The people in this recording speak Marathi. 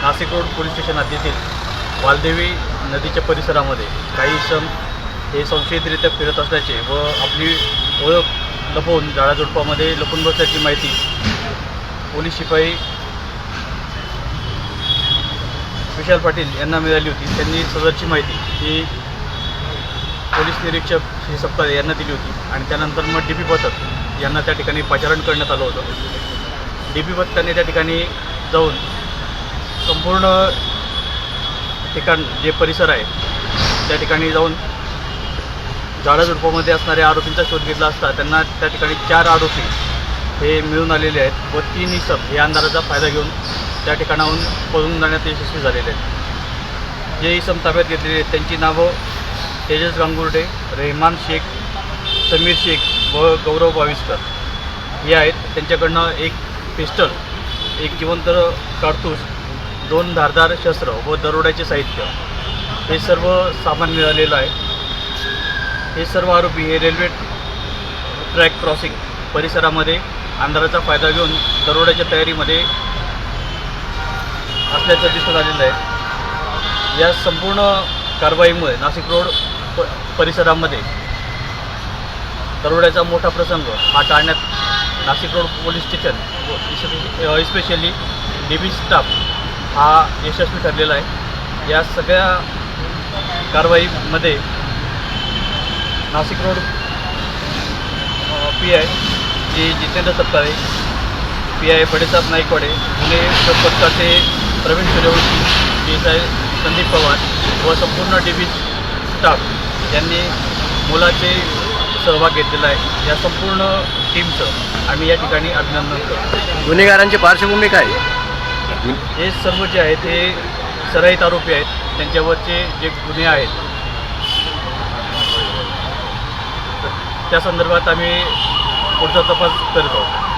नाशिक रोड पोलीस स्टेशन हद्दीतील वालदेवी नदीच्या परिसरामध्ये काही इसम हे संशयितरित्या फिरत असल्याचे व आपली ओळख लपवून झाडाझुडपामध्ये लपून बसल्याची माहिती पोलीस शिपाई विशाल पाटील यांना मिळाली होती। त्यांनी सदरची माहिती ही पोलीस निरीक्षक श्री सप्ताह यांना दिली होती आणि त्यानंतर मग डी पी पथक यांना त्या ठिकाणी पाचारण करण्यात आलं होतं। डी पी पथकाने त्या ठिकाणी जाऊन संपूर्ण ठिकाण जे परिसर आहे त्या ठिकाणी जाऊन झाडाझुडपामध्ये असणाऱ्या आरोपींचा शोध घेतला असता त्यांना त्या ठिकाणी 4 आरोपी हे मिळून आलेले आहेत व 3 इसम हे अंधाराचा फायदा घेऊन त्या ठिकाणाहून पळून जाण्यात यशस्वी झालेले आहेत। जे इसम ताब्यात घेतलेले आहेत त्यांची नावं तेजस गांगुर्डे, रेहमान शेख, समीर शेख व गौरव बाविस्कर हे आहेत। त्यांच्याकडनं एक पिस्टल, एक जिवंत कारतूस, 2 धारदार शस्त्र व दरोड्याचे साहित्य हे सर्व सामान मिळालेलं आहे। हे सर्व आरोपी हे रेल्वे ट्रॅक क्रॉसिंग परिसरामध्ये अंधाराचा फायदा घेऊन दरोड्याच्या तयारीमध्ये असल्याचं दिसून आलेलं आहे। या संपूर्ण कारवाईमुळे नाशिक रोड परिसरामध्ये दरोड्याचा मोठा प्रसंग हा टाळण्यात Nashik road police station especially DB staff हा यशस्वी ठरलेला आहे। या सगळ्या कारवाईमध्ये नाशिक रोड PI जे जितेंद्र सत्तारे, PI बडेसाहेब नाईकवाडे, पुणे पथकाचे प्रवीण सूर्यवंशी, PSI संदीप पवार व संपूर्ण DB स्टाफ यांनी मोलाचे सहभाग घेतलेला आहे। या संपूर्ण टीमचं आम्ही या ठिकाणी अभिनंदन करतो। गुन्हेगारांची पार्श्वभूमी काय? हे सर्व जे आहेत हे सराईत आरोपी आहेत, त्यांच्यावरचे जे गुन्हे आहेत त्या संदर्भात आम्ही पुढचा तपास करत आहोत।